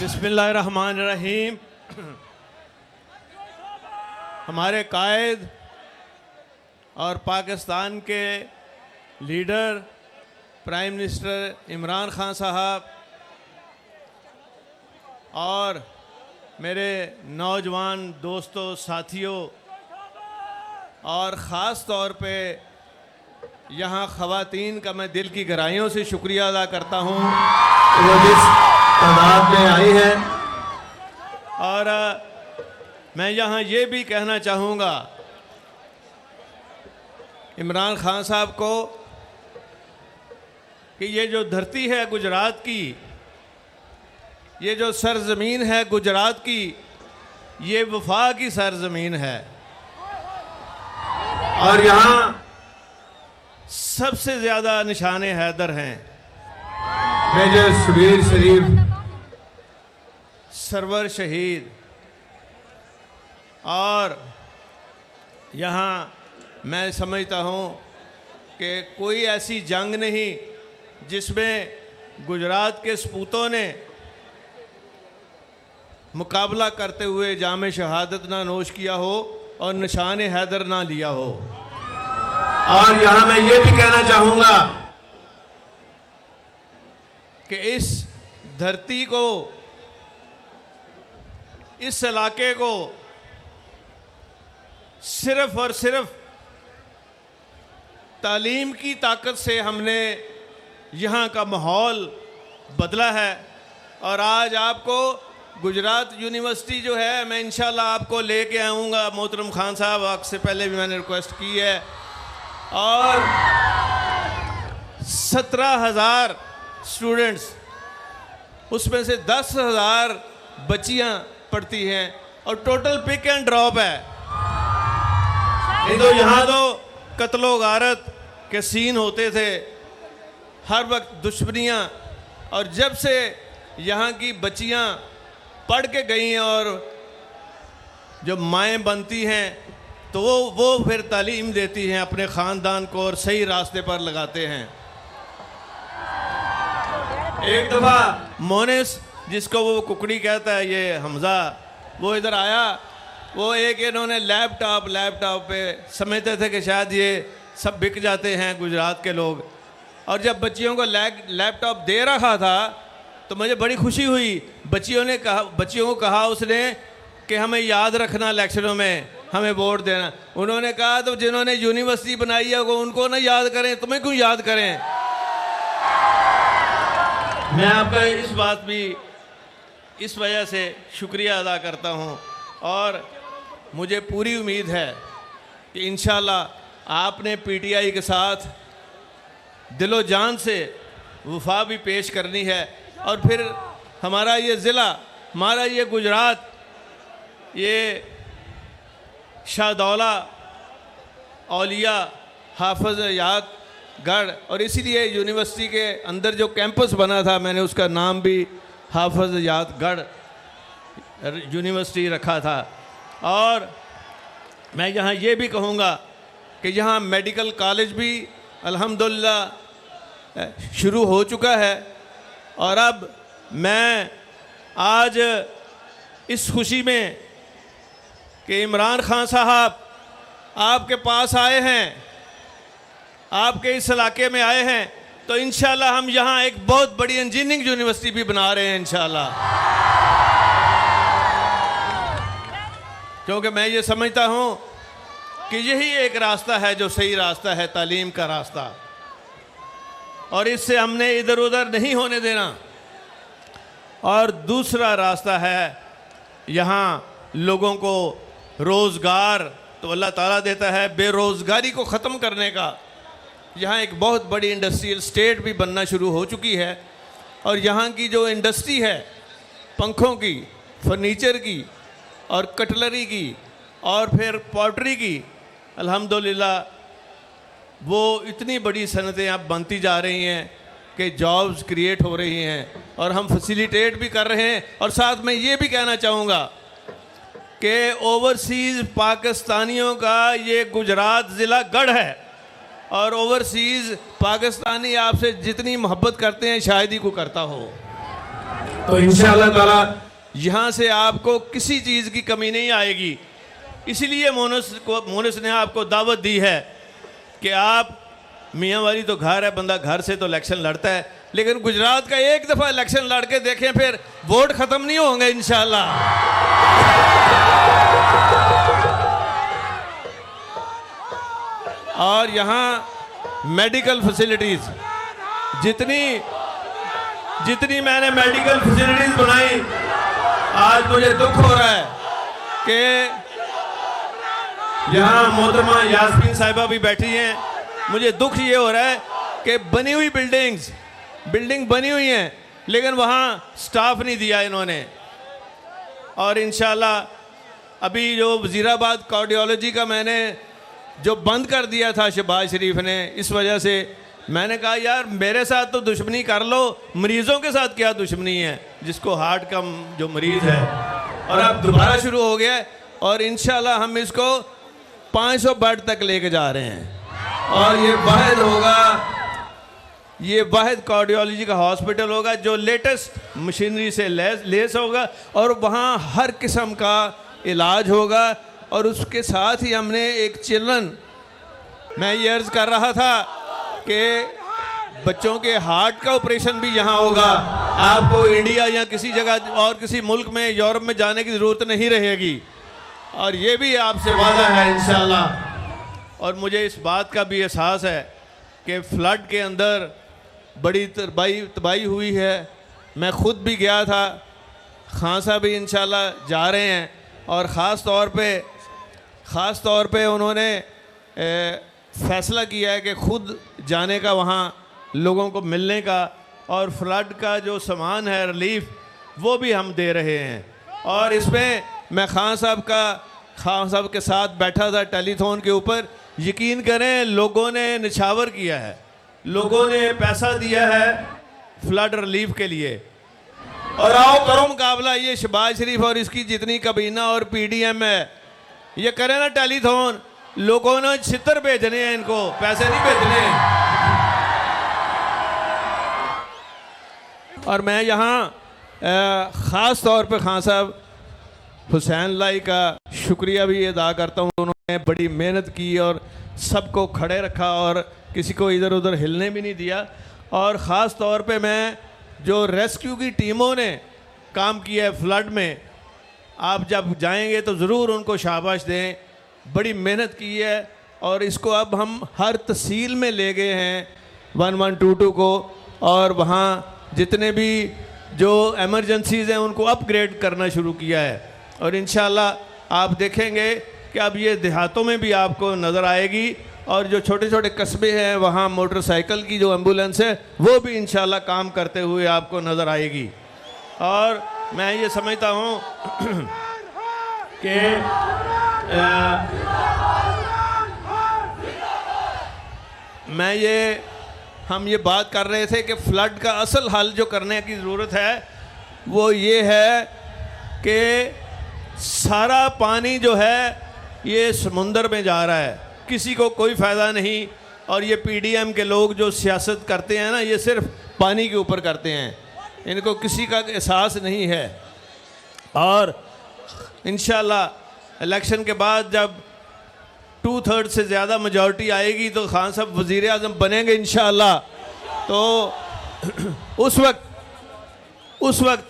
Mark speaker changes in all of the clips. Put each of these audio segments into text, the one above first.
Speaker 1: बिस्मिल्लाहिर्रहमानिर्रहीम। हमारे कायद और पाकिस्तान के leader prime minister Imran Khan साहब और मेरे नौजवान दोस्तों, साथियों और ख़ास तौर पे यहाँ ख़वातीन का मैं दिल की गहराइयों से शुक्रिया अदा करता हूँ वो जिस तादाद में आई है। और मैं यहाँ ये भी कहना चाहूँगा इमरान खान साहब को कि ये जो धरती है गुजरात की, ये जो सरज़मीन है गुजरात की, ये वफा की सरज़मीन है और यहाँ सबसे ज़्यादा निशाने हैदर हैं। मेजर शबीर शरीफ सरवर शहीद। और यहाँ मैं समझता हूँ कि कोई ऐसी जंग नहीं जिसमें गुजरात के सपूतों ने मुकाबला करते हुए जामे शहादत ना नोश किया हो और निशान हैदर ना लिया हो। और यहाँ मैं ये भी कहना चाहूँगा कि इस धरती को, इस इलाके को सिर्फ और सिर्फ तालीम की ताकत से हमने यहाँ का माहौल बदला है। और आज आपको गुजरात यूनिवर्सिटी जो है, मैं इंशाल्लाह आपको लेके आऊँगा। मोहतरम खान साहब, आपसे पहले भी मैंने रिक्वेस्ट की है। और 17,000 स्टूडेंट्स, उसमें से 10,000 बच्चियाँ पढ़ती हैं और टोटल पिक एंड ड्रॉप है। तो यहाँ तो कत्लो गारत के सीन होते थे, हर वक्त दुश्मनियाँ। और जब से यहाँ की बच्चियाँ पढ़ के गई हैं और जो माएँ बनती हैं तो वो फिर तालीम देती हैं अपने ख़ानदान को और सही रास्ते पर लगाते हैं। एक दफ़ा मोनिस, जिसको वो कुकड़ी कहता है, ये हमज़ा, वो इधर आया। वो एक इन्होंने लैपटॉप पे समझते थे कि शायद ये सब बिक जाते हैं गुजरात के लोग। और जब बच्चियों को लैपटॉप दे रहा था तो मुझे बड़ी खुशी हुई। बच्चियों को कहा उसने कि हमें याद रखना, इलेक्शनों में हमें वोट देना। उन्होंने कहा तो जिन्होंने यूनिवर्सिटी बनाई है उनको ना याद करें, तुम्हें क्यों याद करें। मैं आपका इस बात भी इस वजह से शुक्रिया अदा करता हूँ। और मुझे पूरी उम्मीद है कि इंशाल्लाह आपने पीटीआई के साथ दिलो जान से वफा भी पेश करनी है। और फिर हमारा ये ज़िला, हमारा ये गुजरात, ये शाहदौला, औलिया, हाफिज़ याद गढ़, और इसीलिए यूनिवर्सिटी के अंदर जो कैंपस बना था मैंने उसका नाम भी हाफिज़ याद गढ़ यूनिवर्सिटी रखा था। और मैं यहाँ ये भी कहूँगा कि यहाँ मेडिकल कॉलेज भी अल्हम्दुलिल्लाह शुरू हो चुका है। और अब मैं आज इस खुशी में कि इमरान खान साहब आपके पास आए हैं, आपके इस इलाके में आए हैं, तो इंशाल्लाह हम यहाँ एक बहुत बड़ी इंजीनियरिंग यूनिवर्सिटी भी बना रहे हैं इंशाल्लाह। क्योंकि मैं ये समझता हूँ कि यही एक रास्ता है जो सही रास्ता है, तालीम का रास्ता, और इससे हमने इधर उधर नहीं होने देना। और दूसरा रास्ता है यहाँ लोगों को रोज़गार तो अल्लाह ताला देता है, बेरोज़गारी को ख़त्म करने का। यहाँ एक बहुत बड़ी इंडस्ट्रियल स्टेट भी बनना शुरू हो चुकी है। और यहाँ की जो इंडस्ट्री है, पंखों की, फर्नीचर की और कटलरी की और फिर पॉटरी की, अल्हम्दुलिल्लाह वो इतनी बड़ी सनतें अब बनती जा रही हैं कि जॉब्स क्रिएट हो रही हैं और हम फैसिलिटेट भी कर रहे हैं। और साथ में ये भी कहना चाहूँगा कि ओवरसीज़ पाकिस्तानियों का ये गुजरात ज़िला गढ़ है और ओवरसीज़ पाकिस्तानी आपसे जितनी मोहब्बत करते हैं शायद ही को करता हो। तो इंशाअल्लाह ताला यहाँ से आपको किसी चीज़ की कमी नहीं आएगी। इसीलिए मोनस ने आपको दावत दी है कि आप, मियाँ वाली तो घर है, बंदा घर से तो इलेक्शन लड़ता है, लेकिन गुजरात का एक दफ़ा इलेक्शन लड़ के देखें, फिर वोट ख़त्म नहीं होंगे इंशाअल्लाह। और यहाँ मेडिकल फैसिलिटीज़ जितनी मैंने मेडिकल फैसिलिटीज़ बनाई, आज मुझे दुख हो रहा है कि यहाँ मोहतरमा यास्मीन साहिबा भी बैठी हैं। मुझे दुख ये हो रहा है कि बनी हुई बिल्डिंग बनी हुई हैं, लेकिन वहाँ स्टाफ नहीं दिया इन्होंने। और इंशाल्लाह अभी जो वज़ीराबाद कार्डियोलॉजी का मैंने जो बंद कर दिया था शहबाज शरीफ ने, इस वजह से मैंने कहा यार मेरे साथ तो दुश्मनी कर लो, मरीज़ों के साथ क्या दुश्मनी है, जिसको हार्ट का जो मरीज़ है। और अब दोबारा शुरू हो गया और इंशाल्लाह हम इसको 500 बेड तक लेके जा रहे हैं। और ये वाहिद कार्डियोलॉजी का हॉस्पिटल होगा जो लेटेस्ट मशीनरी से लेस होगा और वहाँ हर किस्म का इलाज होगा। और उसके साथ ही हमने एक मैं ये अर्ज़ कर रहा था कि बच्चों के हार्ट का ऑपरेशन भी यहाँ होगा। आपको इंडिया या किसी जगह और किसी मुल्क में, यूरोप में जाने की ज़रूरत नहीं रहेगी। और ये भी आपसे वादा है इंशाअल्लाह। और मुझे इस बात का भी एहसास है कि फ्लड के अंदर बड़ी तबाही हुई है। मैं ख़ुद भी गया था, खान साहब भी इंशाअल्लाह जा रहे हैं। और ख़ास तौर पे उन्होंने फ़ैसला किया है कि ख़ुद जाने का, वहाँ लोगों को मिलने का, और फ्लड का जो सामान है रिलीफ वो भी हम दे रहे हैं। और इसमें मैं खान साहब के साथ बैठा था टेलीथॉन के ऊपर। यकीन करें लोगों ने निछावर किया है, लोगों ने पैसा दिया है फ्लड रिलीफ के लिए। और आओ करो मुकाबला ये शहबाज शरीफ और इसकी जितनी कबीना और पीडीएम है, ये करें ना टेलीथॉन। लोगों ने छितर भेजने हैं, इनको पैसे नहीं भेजने। और मैं यहाँ ख़ास तौर पे खान साहब हुसैन लाई का शुक्रिया भी अदा करता हूँ। उन्होंने बड़ी मेहनत की और सबको खड़े रखा और किसी को इधर उधर हिलने भी नहीं दिया। और ख़ास तौर पे मैं जो रेस्क्यू की टीमों ने काम किया है फ्लड में, आप जब जाएंगे तो ज़रूर उनको शाबाश दें, बड़ी मेहनत की है। और इसको अब हम हर तहसील में ले गए हैं 1122 को, और वहाँ जितने भी जो एमरजेंसीज़ हैं उनको अपग्रेड करना शुरू किया है। और इंशाल्लाह आप देखेंगे कि अब ये देहातों में भी आपको नज़र आएगी। और जो छोटे छोटे कस्बे हैं वहाँ मोटरसाइकिल की जो एम्बुलेंस है वो भी इंशाल्लाह काम करते हुए आपको नज़र आएगी। और मैं ये समझता हूँ कि हम ये बात कर रहे थे कि फ्लड का असल हल जो करने की ज़रूरत है वो ये है कि सारा पानी जो है ये समुंदर में जा रहा है, किसी को कोई फ़ायदा नहीं। और ये पीडीएम के लोग जो सियासत करते हैं ना, ये सिर्फ पानी के ऊपर करते हैं, इनको किसी का एहसास नहीं है। और इंशाल्लाह इलेक्शन के बाद जब 2/3 से ज़्यादा मेजॉरिटी आएगी तो खान साहब वज़ीर आज़म बनेंगे इंशाअल्लाह। तो उस वक्त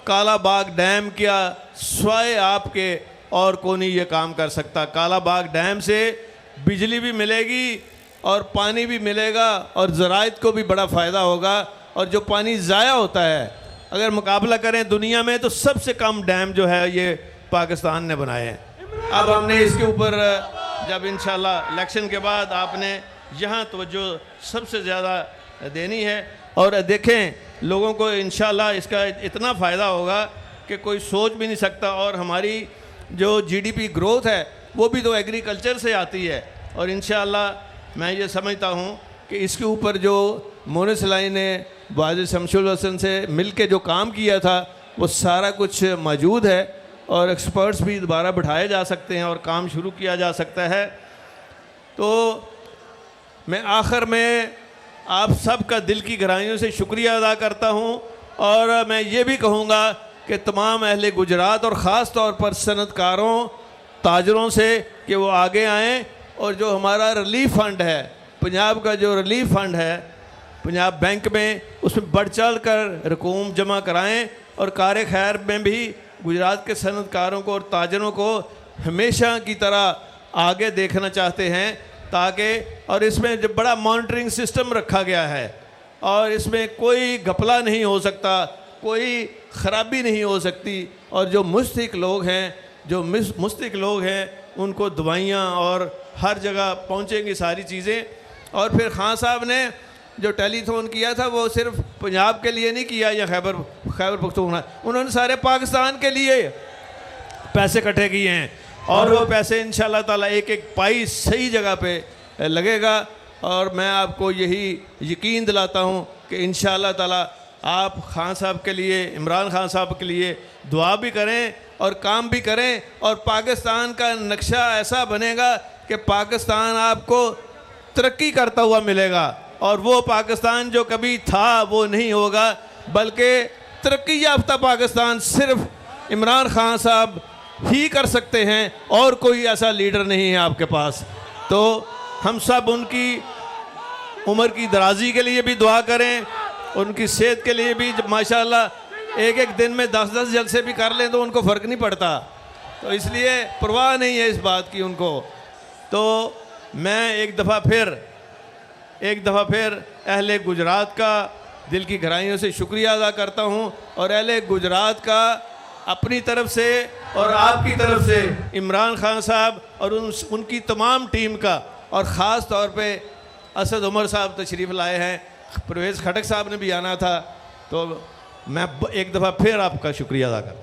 Speaker 1: काला बाग डैम क्या स्वाय आपके और कौन ही ये काम कर सकता। काला बाग डैम से बिजली भी मिलेगी और पानी भी मिलेगा और ज़राइत को भी बड़ा फ़ायदा होगा। और जो पानी ज़ाया होता है, अगर मुकाबला करें दुनिया में, तो सबसे कम डैम जो है ये पाकिस्तान ने बनाए हैं। अब हमने इसके ऊपर जब इंशाल्लाह इलेक्शन के बाद आपने यहाँ तवज्जो सबसे ज़्यादा देनी है। और देखें लोगों को इंशाल्लाह इसका इतना फ़ायदा होगा कि कोई सोच भी नहीं सकता। और हमारी जो जीडीपी ग्रोथ है वो भी तो एग्रीकल्चर से आती है। और इंशाअल्लाह मैं ये समझता हूँ कि इसके ऊपर जो मोनस लाई ने वाजिद शमशुल हसन से मिल के जो काम किया था वो सारा कुछ मौजूद है। और एक्सपर्ट्स भी दोबारा बिठाए जा सकते हैं और काम शुरू किया जा सकता है। तो मैं आखिर में आप सब का दिल की गहराइयों से शुक्रिया अदा करता हूँ और मैं ये भी कहूँगा कि तमाम अहले गुजरात और ख़ास तौर पर सनतकारों ताजरों से कि वो आगे आएँ और जो हमारा रिलीफ फंड है, पंजाब का जो रिलीफ फंड है पंजाब बैंक में, उसमें बढ़ चढ़ कर रकूम जमा कराएं और कार खैर में भी गुजरात के सनतकारों को और ताजरों को हमेशा की तरह आगे देखना चाहते हैं ताकि, और इसमें जो बड़ा मॉनिटरिंग सिस्टम रखा गया है और इसमें कोई घपला नहीं हो सकता, कोई ख़राबी नहीं हो सकती, और जो मुस्तहिक लोग हैं, जो मुस्तहिक लोग हैं उनको दवाइयाँ और हर जगह पहुँचेंगी सारी चीज़ें। और फिर खान साहब ने जो टेलीथॉन किया था वो सिर्फ पंजाब के लिए नहीं किया या खैबर पख्तूनख्वा, उन्होंने सारे पाकिस्तान के लिए पैसे इकट्ठे किए हैं और वो पैसे इंशाल्लाह ताला एक एक पाई सही जगह पे लगेगा। और मैं आपको यही यकीन दिलाता हूँ कि इंशाल्लाह ताला आप खान साहब के लिए, इमरान खान साहब के लिए दुआ भी करें और काम भी करें और पाकिस्तान का नक्शा ऐसा बनेगा कि पाकिस्तान आपको तरक्की करता हुआ मिलेगा और वो पाकिस्तान जो कभी था वो नहीं होगा, बल्कि तरक्की याफ्ता पाकिस्तान सिर्फ इमरान खान साहब ही कर सकते हैं और कोई ऐसा लीडर नहीं है आपके पास। तो हम सब उनकी उम्र की दराजी के लिए भी दुआ करें, उनकी सेहत के लिए भी। माशाल्लाह एक एक दिन में 10-10 जलसे भी कर लें तो उनको फ़र्क नहीं पड़ता, तो इसलिए परवाह नहीं है इस बात की उनको। तो मैं एक दफ़ा फिर अहले गुजरात का दिल की गहराइयों से शुक्रिया अदा करता हूँ और अहले गुजरात का अपनी तरफ से और आपकी तरफ से इमरान खान साहब और उनकी तमाम टीम का, और ख़ास तौर पे असद उमर साहब तशरीफ़ लाए हैं, परवेज़ खटक साहब ने भी आना था, तो मैं एक दफ़ा फिर आपका शुक्रिया अदा करता हूँ।